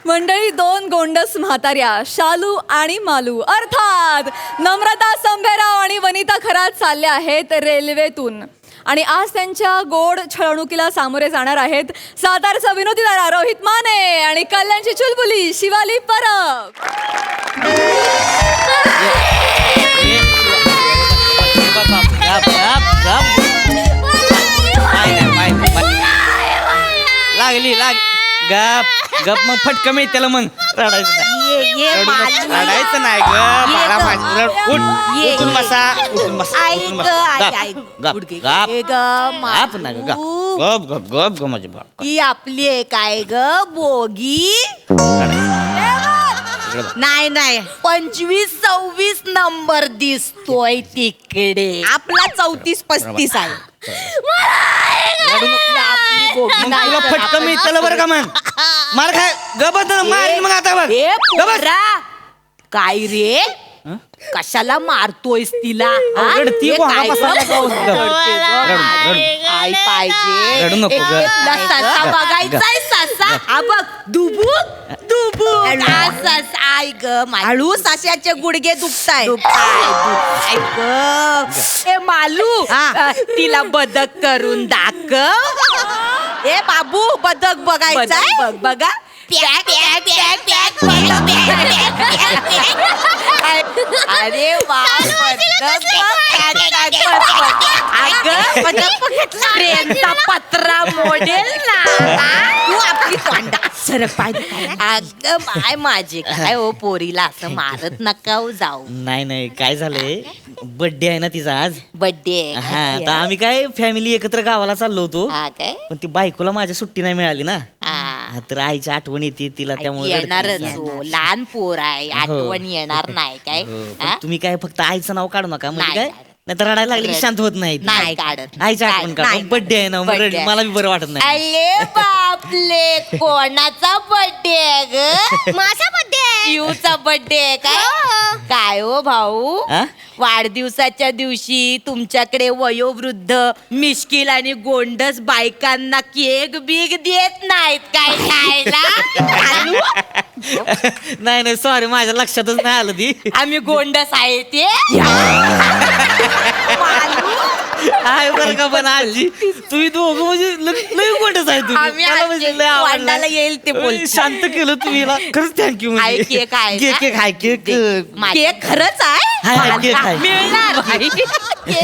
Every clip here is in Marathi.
मंडळी, दोन गोंडस म्हाताऱ्या शालू आणि मालू अर्थात नम्रता संभेराव आणि वनिता खरात चालल्या आहेत रेल्वेतून आणि आज त्यांच्या गोड छळवणुकीला सामोरे जाणार आहेत सातारचा विनोदी तारा रोहित माने आणि कल्याणची चुलबुली शिवाली परब. गप गप मग फटका मिळते त्याला मग रडायचं नाही ग बाळा माझं. उठून बसा उठून बसा गप गप गप ग माझे बाप. ही आपली आहे काय ग बोगी? नाही नाही 25-26 नंबर दिसतोय तिकडे. आपला 34-35 आहे. तुला फटका मिळते बरं का मग मार खाय गबत मार मग आता बघ. काय रे कशाला मारतोयस तिला? आई पाहिजे रडू नको ग. ससा बघायचाय ससा. हा बघ दुबू दुबू आई ग मालू सशाचे गुडघे दुखताय ए मालू तिला बदक करून दाखव. ए बाबू बदक बघायचाय बघ बघा. अरे वा ट्रेनचा पत्रा मोडेल ना तू आपली तोंडा सरक पाहिजे. अगं बाय माझे काय हो पोरीला असं मारत नका जाऊ. नाही काय झालंय बर्थडे आहे ना तिचा आज. बर्थडे हा तर आम्ही काय फॅमिली एकत्र गावाला चाललो होतो काय पण ती बायकोला माझ्या सुट्टी नाही मिळाली ना तर आईची आठवण येते तिला त्यामुळे येणारच लहान पोर आहे आठवण येणार नाही काय. तुम्ही काय फक्त आईचं नाव काढू नका म्हणजे काय नाही तर रडायला लागली की शांत होत नाही. नाही काढत आईची आठवण काढ. बर्थडे आहे ना मला बी बरं वाटत नाही. अरे बापले कोणाचा बर्थडे आहे ग? माझा बर्थडे आहे. युचा बर्थडे आहे काय? काय हो भाऊ वाढदिवसाच्या दिवशी तुमच्याकडे वयोवृद्ध मिश्किल आणि गोंडस बायकांना केक बिग देत नाहीत काय खायला? नाही सॉरी माझ्या लक्षातच नाही आलं ती. आम्ही गोंडस आहे ते आहे बरं का पण आजी तुम्ही दोघं म्हणजे लई गोंडच आहे तुम्ही. मला म्हणजे लई आवडलं. येईल ते बोल. शांत केलं तुम्ही खरंच थँक्यू. केक आहे केक केक खरंच आहे केक आहे.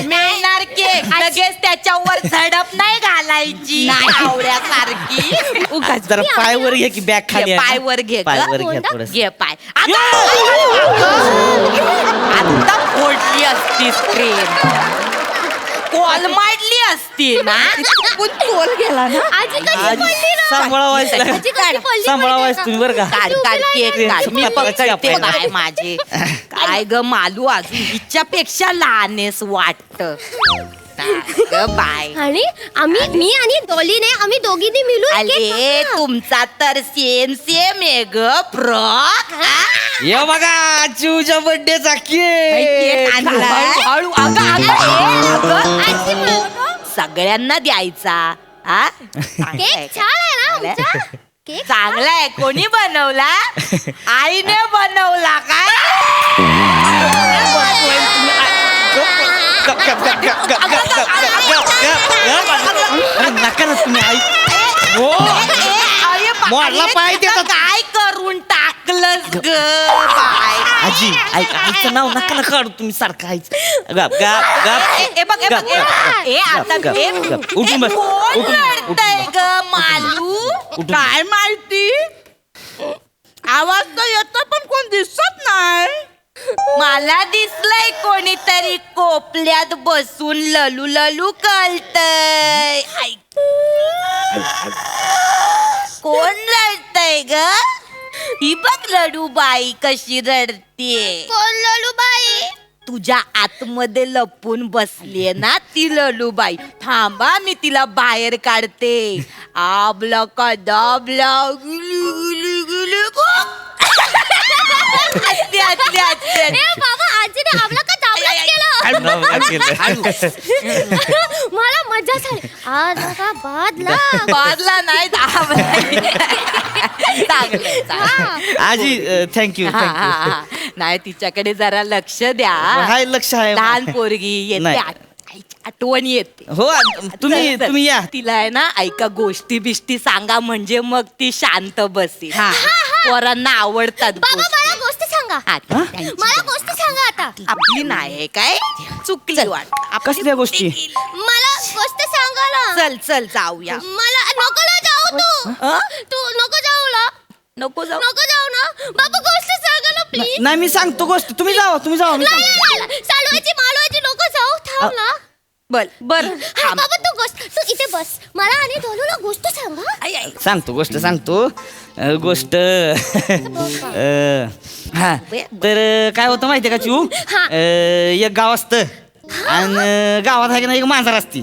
मिळणार केक लगेच त्याच्यावर झडप नाही घालायची आवड्यासारखी. उगाच जरा पायवर घे की बॅग खाली पायवर घे पायवर घे थोडं घे पाय. आता फोडली असती स्क्रीन कॉल मारली असती ना. तोल गेला ना आजी कशी पडली ना? सांभाळावायच तुम्ही बरं का. काढ केक काढ. मी पकडते बाय माझे. काय ग मालू अजून हिच्यापेक्षा लहानेस वाटत बाय. आणि मी आणि डॉलीने आम्ही दोघींनी मिळून अरे तुमचा तर सेम आहे ग फ्रॉक. ये बघा चिवच्या बर्थडेचा केक सगळ्यांना द्यायचा. केक छान आहे ना आमचा. केक चांगला आहे. कोणी बनवला? आईने बनवला काय? नका ना तुम्ही आई मोडला पाय त्याचा. काय करून टाकलंस ग बाय? आजी आईचं नाव नका ना काढू तुम्ही सारखं आईचं. गप गप गप उठून बस. कोण रडतंय ग मालू? काय माहिती आवाज तर येतो पण कोण दिसत नाही. मला दिसलंय कोणीतरी कोपल्यात बसून ललू ललू कळतय. कोण रडतय ग? ही बघ लडूबाई कशी रडतीये. कोण ललूबाई? तुझ्या आतमध्ये लपून बसलीये ना ती ललूबाई. थांबा मी तिला बाहेर काढते. आबला का दाबला बाबा आजीने आपला का दाबला केलं. मला मजा झाली. आज का बादला बादला नाही चांगलं चांगलं. आजी थँक्यू हा, थँक्यू हा, हा. नाही तिच्याकडे जरा लक्ष द्या. हाय लक्ष आहे लहान पोरगी येते नाही. आईची आठवण येते. हो तुम्ही चल, चल. तुम्ही या तिला आहे ना ऐका गोष्टी बिष्टी सांगा म्हणजे मग ती शांत बसेल. पोरांना आवडतात बाबा गोष्टी. मला गोष्ट सांगा हा, त्यांची मला गोष्ट सांगा आता आपली नाही आहे काय चुकली वाट कसल्या गोष्टी मला गोष्ट सांगा ना चल चल जाऊया. मला नको ना जाऊ तू नको जाऊ ना नको जाऊ. नको जाऊ ना बाबा गोष्ट सांगा ना प्लीज नाही मी सांगतो गोष्ट तुम्ही जावा मी सांगतो. चालवायची मालवायची नको जाऊ थांब ना बर हा बाबा तू गोष्ट तू इथे बस मला आणि डोलूला गोष्ट सांगा सांगतो गोष्ट सांगतो गोष्ट हा तर काय होतं माहितीये का चिऊ हा. एक गाव असतं आणि गावात आहे की नाही एक मांजर असती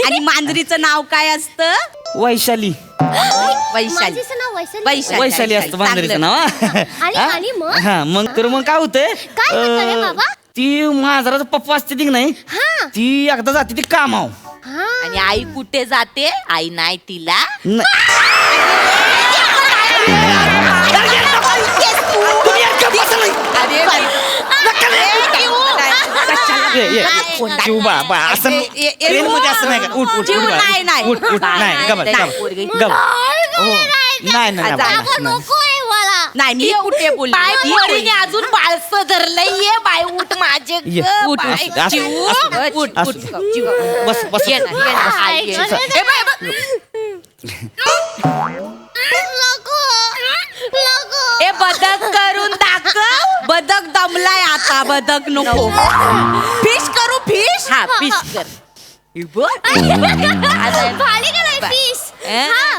आणि मांजरीचं नाव काय असतं? वैशाली माझीचं नाव वैशाली वैशाली असतं मांजरीचं नाव आणि- हा? आणि मग? हा मग तर मग काय होतंय काय होतं रे बाबा? ती मांजराचा पप्पा असते ती की नाही हा ती एकदा जाते ती कामाव हा आणि आई कुठे जाते? आई नाही तिला. चिऊ बा बा असं ट्रेन मध्ये असं नाही का उठ उठ चिऊ, उठ बा, नाही, नाही. उठ उठ नाही गबा नाही, गबा पोरगी. गबा हो नाही नाही जा, नाही, बाबा नाही नको आहे मला नाही मी कुठे बोलली? बाय पोरीने अजून बाळसं धरलंय. ये बाय उठ माझे ये, ग, उठ, बाय. असू, असू, चिऊ, असू, उठ, असू. उठ, चिऊ. बस बस ये ना, ये ना, आई, ये. चल, ए, बाय, बाय. नको नको ए बदक करून दाखव. बदक दमलाय आता. बदक नको. फिश करू फिश. हा फिश कर. भारी का नाही फिश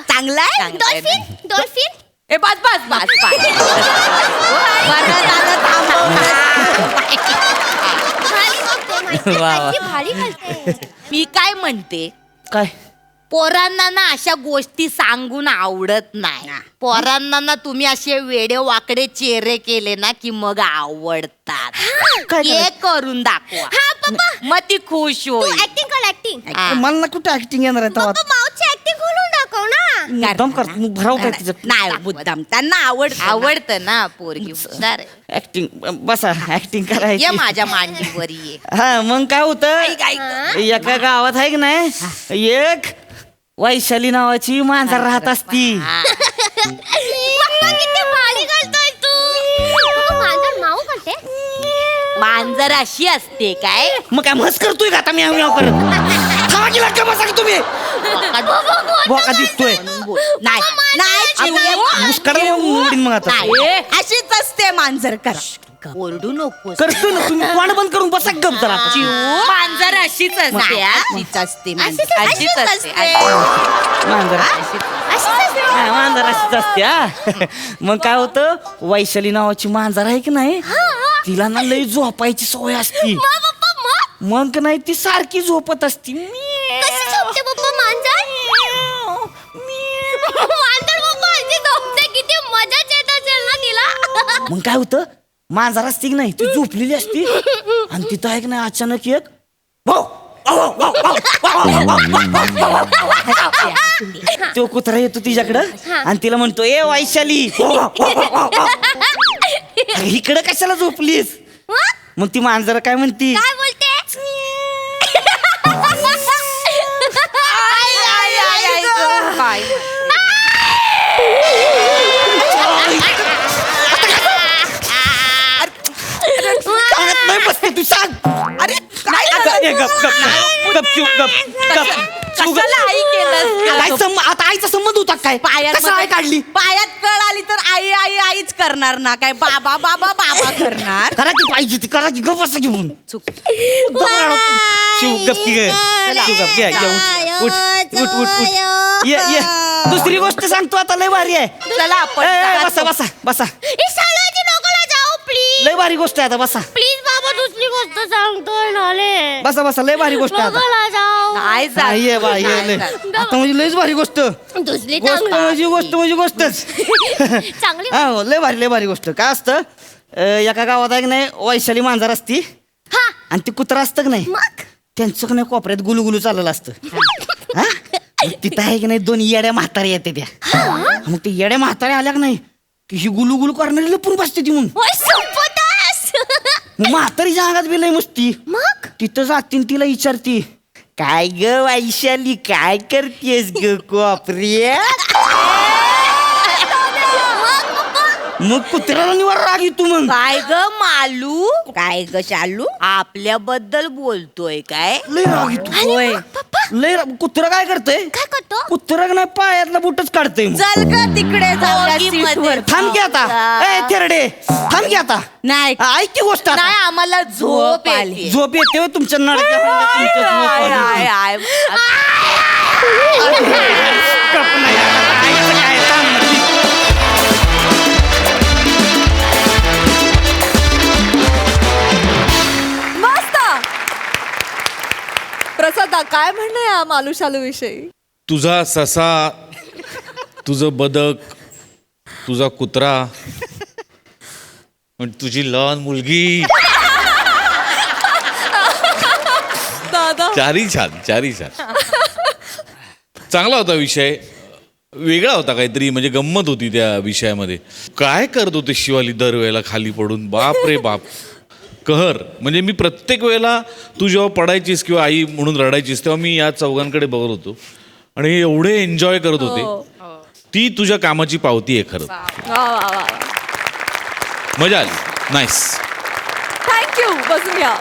चांगलाय डॉल्फिन डॉल्फिन ए बस बस बस बस. बरं झालं थांबव. भारी बघते माहिती वा, वा. आजी भारी घालते मी काय म्हणते काय पोरांना ना अशा गोष्टी सांगून आवडत नाही. पोरांना ना तुम्ही असे वेडे वाकडे चेहरे केले ना की मग आवडतात. काय हे करून दाखवा. हा पप्पा मग ती खुश तू होईल. ऍक्टिंग कर ऍक्टिंग हा. मला ना कुठे ऍक्टिंग येणार आहे तेव्हा पप्पा माऊची ऍक्टिंग खोलून दाखव ना मुद्दाम कर भराव काय तिचं नाही मुद्दाम त्यांना आवडतं ना पोरगी हुशार आहे. ऍक्टिंग बसा ऍक्टिंग ये करायची माझ्या मांडीवर ये. हा मग काय होतं एका गावात आहे की नाही एक वैशाली नावाची मांजर राहत असती. हा. पप्पा किती भारी घालतोय तू पप्पा माझं माऊ करते मांजर अशी असते काय? मग काय मस्त करतोय का आता मी करत थांबा की लागतं बसा की तुम्ही बोका दिसतोय नाही नाही मुस्कडा मोडीन मग आता नाही. अशीच असते मांजर. करा ओरडू नको. करतोय ना तुम्ही वाण बंद करून बसा गप जरा आता. मांजर अशीच असते. अशीच असते अशीच अशीच असते. मांजर हा, मांजर अशीच असते हा. मग काय होतं वैशाली नावाची मांजर आहे की नाही तिला ना लई झोपायची सवय असती. मग नाही ती सारखी झोपत असती. कशी झोपते पप्पा मांजर मांजर पप्पा अशी झोपते किती मजाच येत असेल ना तिला मग काय होतं मांजर असती की नाही ती झोपलेली असती आणि तिथं आहे की नाही अचानक एक भाऊ, भाऊ, भाऊ, भाऊ, भाऊ, भाऊ, भाऊ, भाऊ. तो कुत्रा येतो तिच्याकडं आणि तिला म्हणतो ए वैशाली इकडं कशाला झोपलीस. मग ती मांजर काय म्हणती काय बोलते नाही बसते तू सांग. अरे काय गप गप गप गप चिव, गप गप चिव, गप. कशाला आई केलं? काय आता आईचा संबंध होता काय कसं आई काढली पायात कळ आली तर आई आई आईच करणार ना काय? बाबा बाबा बाबा करणार. करा की पाहिजे ती करा की गप बसा की म्हणून शिव गप की ग. शिव गप घ्या घ्या उठ उठ उठ उठ उठ ये ये दुसरी गोष्ट सांगतो आता लय भारी आहे. चला आपण ए, बसा बसा बसा प्लीज लय भारी गोष्ट आहे आता बसा प्लीज बाबा दुसरी गोष्ट सांगतोय नाले बसा बसा लय भारी गोष्ट आहे आता. नकोला जाऊ नाही हा, ये बा ये लय आता म्हणजे लयच भारी गोष्ट दुसरी गोष्ट चांगली म्हणजे गोष्टच चांगली हा हो, लय भारी गोष्ट काय असतं एका गावात आहे की नाही वैशाली मांजर असती हा आणि ते कुत्रा असतं की नाही मग त्यांचं का नाही कोपऱ्यात गुलुगुलू चाललेलं असतं हा? मग तिथं आहे की नाही 2 येड्या म्हाताऱ्या येते त्या मग ते येड्या म्हाताऱ्या आल्या की नाही की ही गुलू गुलू करणारी लपून बसते ती मग होय, संपदास. मग म्हातारीच्या अंगात बी लय मस्ती मग तिथं जातीन तिला विचारती काय ग वैशाली काय करतेस ग कोपऱ्या मग कुत्र्याला निवार राग येतो मग काय ग मालू काय ग शालू आपल्याबद्दल बोलतोय काय लय राग येतो होय लय कुत्र काय करतय काय करतो? कुत्र नाही पायातला बुटच काढतय मग. चल ग तिकडे जाऊया दोघी सीटवर. थांब की आता ए थेरडे थांब की आता नाही ऐक की गोष्ट आता. नाही आम्हाला झोप आली झोप येते हो तुमच्या नळक्या तुमच्या झोप आय, आली. I, I. गप नाही आता. ऐकतं काय थांब. मस्त प्रसादा काय म्हणणं या मालू शालू विषयी तुझा ससा तुझं बदक तुझा कुत्रा आणि तुझी लहान मुलगी दादा चारी छान चांगला होता विषय वेगळा होता काहीतरी म्हणजे गंमत होती त्या विषयामध्ये काय करत होते शिवाली दरवेळेला खाली पडून बाप रे बाप कहर म्हणजे मी प्रत्येक वेळेला तू जेव्हा पडायचीस किंवा आई म्हणून रडायचीस तेव्हा मी या चौघांकडे बघत होतो आणि हे एवढे एन्जॉय करत होते ती तुझ्या कामाची पावती आहे खरं वा वा वा मजा आली नाईस थँक्यू बसून घ्या